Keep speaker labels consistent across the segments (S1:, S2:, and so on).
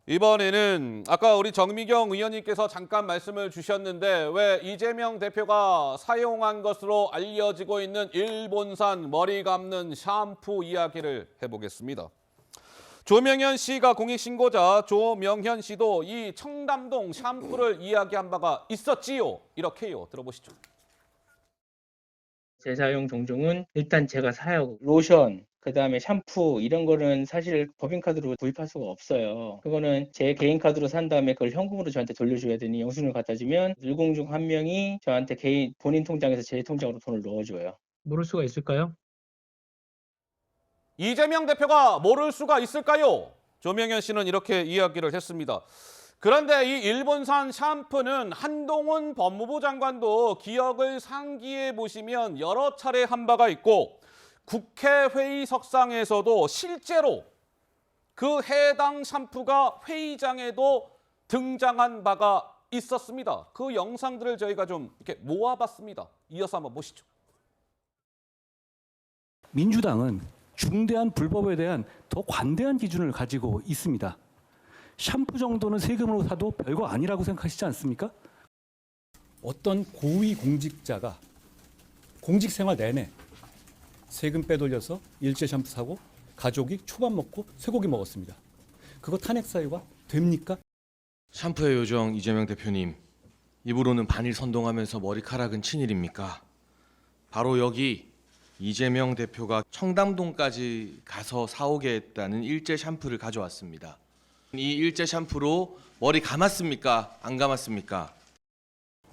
S1: 이번에는 아까 우리 정미경 의원님께서 잠깐 말씀을 주셨는데 왜 이재명 대표가 사용한 것으로 알려지고 있는 일본산 머리 감는 샴푸 이야기를 해보겠습니다. 조명현 씨가 공익신고자 조명현 씨도 이 청담동 샴푸를 이야기한 바가 있었지요. 이렇게요. 들어보시죠.
S2: 재사용 종종은 일단 제가 사요. 로션, 그다음에 샴푸 이런 거는 사실 법인카드로 구입할 수가 없어요. 그거는 제 개인 카드로 산 다음에 그걸 현금으로 저한테 돌려줘야 되니 영수증을 갖다 주면 일공 중 한 명이 저한테 개인 본인 통장에서 제 통장으로 돈을 넣어줘요. 모를 수가 있을까요?
S1: 이재명 대표가 모를 수가 있을까요? 조명현 씨는 이렇게 이야기를 했습니다. 그런데 이 일본산 샴푸는 한동훈 법무부 장관도 기억을 상기해 보시면 여러 차례 한 바가 있고 국회 회의석상에서도 실제로 그 해당 샴푸가 회의장에도 등장한 바가 있었습니다. 그 영상들을 저희가 좀 이렇게 모아봤습니다. 이어서 한번 보시죠.
S3: 민주당은 중대한 불법에 대한 더 관대한 기준을 가지고 있습니다. 샴푸 정도는 세금으로 사도 별거 아니라고 생각하시지 않습니까? 어떤 고위 공직자가 공직 생활 내내 세금 빼돌려서 일제 샴푸 사고 가족이 초밥 먹고 쇠고기 먹었습니다. 그거 탄핵 사유가 됩니까?
S4: 샴푸의 요정 이재명 대표님, 입으로는 반일 선동하면서 머리카락은 친일입니까? 바로 여기 이재명 대표가 청담동까지 가서 사오게 했다는 일제 샴푸를 가져왔습니다. 이 일제 샴푸로 머리 감았습니까? 안 감았습니까?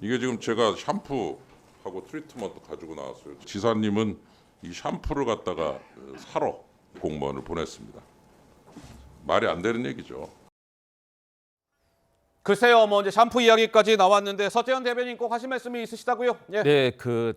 S5: 이게 지금 제가 샴푸하고 트리트먼트 가지고 나왔어요. 지사님은 이 샴푸를 갖다가 사러 공무원을 보냈습니다. 말이 안 되는 얘기죠.
S1: 글쎄요, 뭐 이제 샴푸 이야기까지 나왔는데 서재현 대변인 꼭 하실 말씀이 있으시다고요? 예.
S6: 네,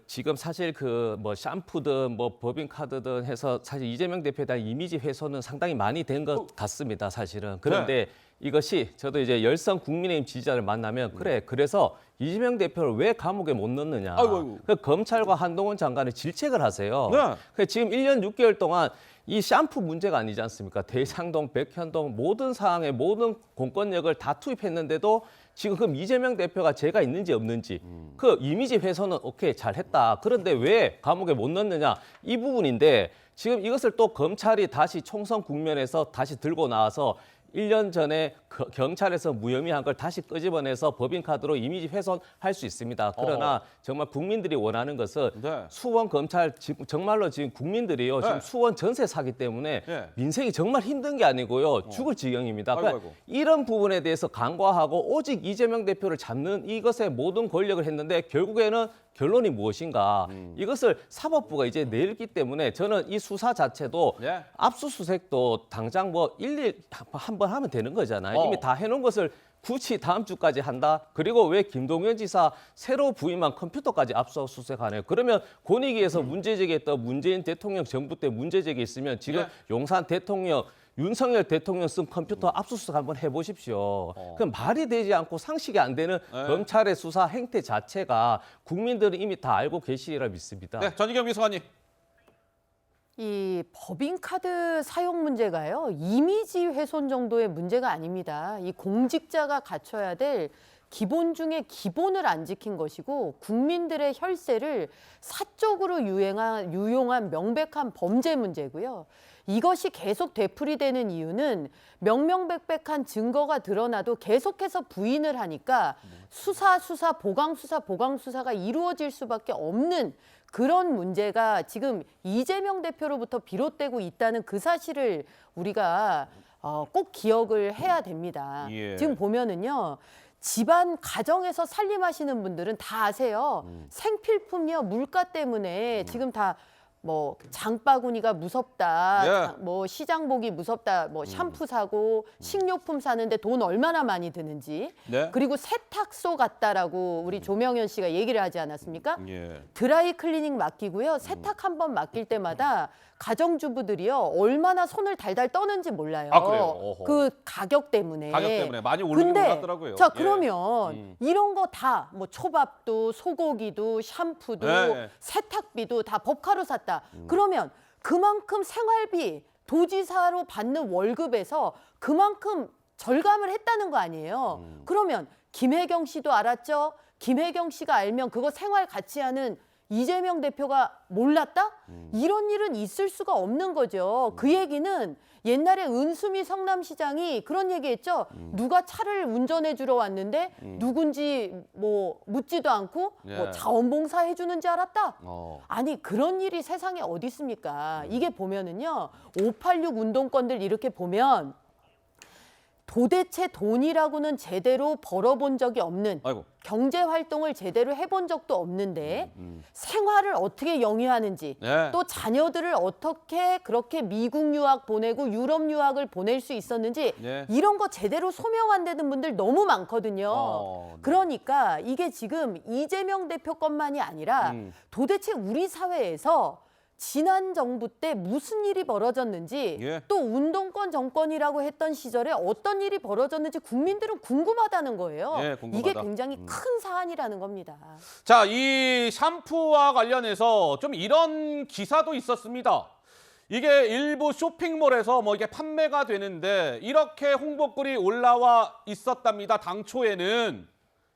S6: 지금 사실 뭐 샴푸든 뭐 법인카드든 해서 사실 이재명 대표에 대한 이미지 훼손은 상당히 많이 된 것 같습니다, 사실은. 그런데 이것이 저도 이제 열성 국민의힘 지지자를 만나면 그래서 이재명 대표를 왜 감옥에 못 넣느냐.
S1: 아이고.
S6: 검찰과 한동훈 장관이 질책을 하세요.
S1: 네.
S6: 지금 1년 6개월 동안 이 샴푸 문제가 아니지 않습니까? 대장동, 백현동 모든 사항에 모든 공권력을 다 투입했는데도 지금 그럼 이재명 대표가 죄가 있는지 없는지 그 이미지 훼손은 오케이 잘했다. 그런데 왜 감옥에 못 넣느냐 이 부분인데 지금 이것을 또 검찰이 다시 총선 국면에서 다시 들고 나와서 1년 전에 경찰에서 무혐의한 걸 다시 끄집어내서 법인카드로 이미지 훼손할 수 있습니다. 그러나 정말 국민들이 원하는 것은
S1: 네.
S6: 수원 검찰 정말로 지금 국민들이요 지금 수원 전세 사기 때문에 민생이 정말 힘든 게 아니고요 죽을 지경입니다. 그러니까 이런 부분에 대해서 간과하고 오직 이재명 대표를 잡는 이것에 모든 권력을 했는데 결국에는 결론이 무엇인가? 이것을 사법부가 이제 내렸기 때문에 저는 이 수사 자체도 압수수색도 당장 뭐 일일 한번 하면 되는 거잖아요. 이미 다 해놓은 것을 굳이 다음 주까지 한다? 그리고 왜 김동연 지사 새로 부임한 컴퓨터까지 압수수색하네요. 그러면 권익위에서 문제 제기했던 문재인 대통령 정부 때 문제 제기했으면 지금 용산 대통령 윤석열 대통령 쓴 컴퓨터 압수수색 한번 해보십시오. 그럼 말이 되지 않고 상식이 안 되는 검찰의 수사 행태 자체가 국민들은 이미 다 알고 계시리라 믿습니다.
S1: 네, 전희경 비서관님.
S7: 이 법인카드 사용 문제가요. 이미지 훼손 정도의 문제가 아닙니다. 이 공직자가 갖춰야 될 기본 중에 기본을 안 지킨 것이고 국민들의 혈세를 사적으로 유용한 명백한 범죄 문제고요. 이것이 계속 되풀이되는 이유는 명명백백한 증거가 드러나도 계속해서 부인을 하니까 수사, 보강수사가 이루어질 수밖에 없는 그런 문제가 지금 이재명 대표로부터 비롯되고 있다는 그 사실을 우리가 꼭 기억을 해야 됩니다. 지금 보면은요. 집안 가정에서 살림하시는 분들은 다 아세요. 생필품이요 물가 때문에 지금 다 뭐 장바구니가 무섭다, 뭐 시장 보기 무섭다, 뭐 샴푸 사고 식료품 사는데 돈 얼마나 많이 드는지, 그리고 세탁소 같다라고 우리 조명현 씨가 얘기를 하지 않았습니까? 드라이 클리닝 맡기고요, 세탁 한 번 맡길 때마다 가정주부들이요 얼마나 손을 달달 떠는지 몰라요.
S1: 아, 그래요?
S7: 그 가격 때문에.
S1: 많이 오르긴 올랐더라고요.
S7: 자 그러면 이런 거 다 뭐 초밥도 소고기도 샴푸도 세탁비도 다 법카로 샀다. 그러면 그만큼 생활비 도지사로 받는 월급에서 그만큼 절감을 했다는 거 아니에요. 그러면 김혜경 씨도 알았죠? 김혜경 씨가 알면 그거 생활 같이 하는 이재명 대표가 몰랐다? 이런 일은 있을 수가 없는 거죠. 그 얘기는 옛날에 은수미 성남시장이 그런 얘기했죠. 누가 차를 운전해 주러 왔는데 누군지 뭐 묻지도 않고 뭐 자원봉사 해주는 줄 알았다? 아니 그런 일이 세상에 어디 있습니까? 이게 보면은요. 586 운동권들 이렇게 보면 도대체 돈이라고는 제대로 벌어본 적이 없는
S1: 아이고.
S7: 경제 활동을 제대로 해본 적도 없는데 생활을 어떻게 영위하는지
S1: 네.
S7: 또 자녀들을 어떻게 그렇게 미국 유학 보내고 유럽 유학을 보낼 수 있었는지
S1: 네.
S7: 이런 거 제대로 소명 안 되는 분들 너무 많거든요.
S1: 네.
S7: 그러니까 이게 지금 이재명 대표 것만이 아니라 도대체 우리 사회에서 지난 정부 때 무슨 일이 벌어졌는지
S1: 예.
S7: 또 운동권 정권이라고 했던 시절에 어떤 일이 벌어졌는지 국민들은 궁금하다는 거예요.
S1: 예, 궁금하다.
S7: 이게 굉장히 큰 사안이라는 겁니다.
S1: 자, 이 샴푸와 관련해서 좀 이런 기사도 있었습니다. 이게 일부 쇼핑몰에서 뭐 이게 판매가 되는데 이렇게 홍보글이 올라와 있었답니다. 당초에는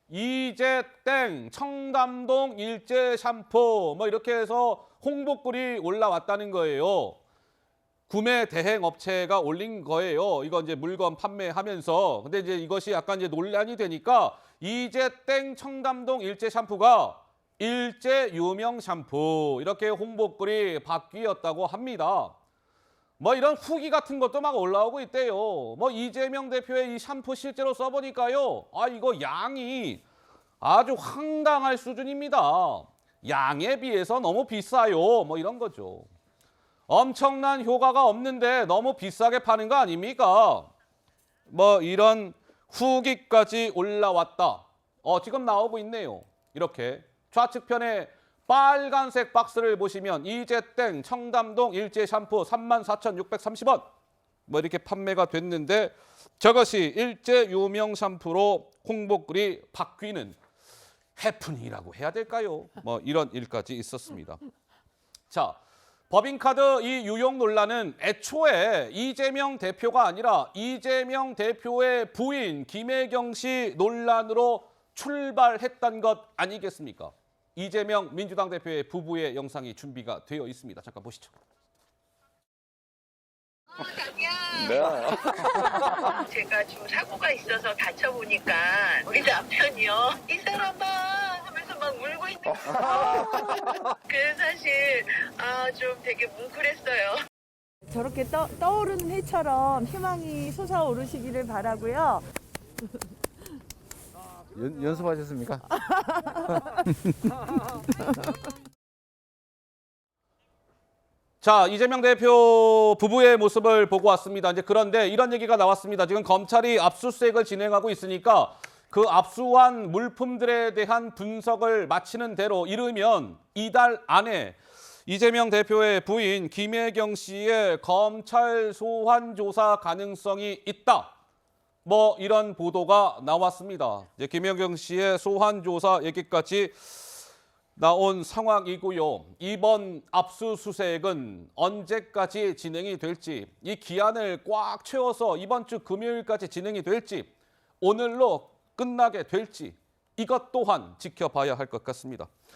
S1: 이제땡 청담동 일제 샴푸 뭐 이렇게 해서 홍보글이 올라왔다는 거예요. 구매 대행 업체가 올린 거예요. 이거 이제 물건 판매하면서. 근데 이제 이것이 약간 이제 논란이 되니까 이제땡 청담동 일제 샴푸가 일제 유명 샴푸 이렇게 홍보글이 바뀌었다고 합니다. 뭐 이런 후기 같은 것도 막 올라오고 있대요. 뭐 이재명 대표의 이 샴푸 실제로 써보니까요. 아 이거 양이 아주 황당할 수준입니다. 양에 비해서 너무 비싸요. 뭐 이런 거죠. 엄청난 효과가 없는데 너무 비싸게 파는 거 아닙니까? 뭐 이런 후기까지 올라왔다. 지금 나오고 있네요. 이렇게 좌측편에 빨간색 박스를 보시면 이제땡 청담동 일제 샴푸 34,630원 뭐 이렇게 판매가 됐는데 저것이 일제 유명 샴푸로 홍보글이 바뀌는 해프닝이라고 해야 될까요? 뭐 이런 일까지 있었습니다. 자, 법인카드 이 유용 논란은 애초에 이재명 대표가 아니라 이재명 대표의 부인 김혜경 씨 논란으로 출발했던 것 아니겠습니까? 이재명 민주당 대표의 부부의 영상이 준비가 되어 있습니다. 잠깐 보시죠.
S8: 제가 좀 사고가 있어서 다쳐보니까 우리 남편이요. 이 사람아 하면서 막 울고 있는 거예요. 그래서 사실 좀 되게 뭉클했어요.
S9: 저렇게 떠오르는 해처럼 희망이 솟아오르시기를 바라고요.
S10: 연습하셨습니까?
S1: 자, 이재명 대표 부부의 모습을 보고 왔습니다. 이제 그런데 이런 얘기가 나왔습니다. 지금 검찰이 압수수색을 진행하고 있으니까 그 압수한 물품들에 대한 분석을 마치는 대로 이르면 이달 안에 이재명 대표의 부인 김혜경 씨의 검찰 소환 조사 가능성이 있다. 뭐 이런 보도가 나왔습니다. 이제 김혜경 씨의 소환 조사 얘기까지 나온 상황이고요. 이번 압수수색은 언제까지 진행이 될지, 이 기한을 꽉 채워서 이번 주 금요일까지 진행이 될지, 오늘로 끝나게 될지 이것 또한 지켜봐야 할 것 같습니다.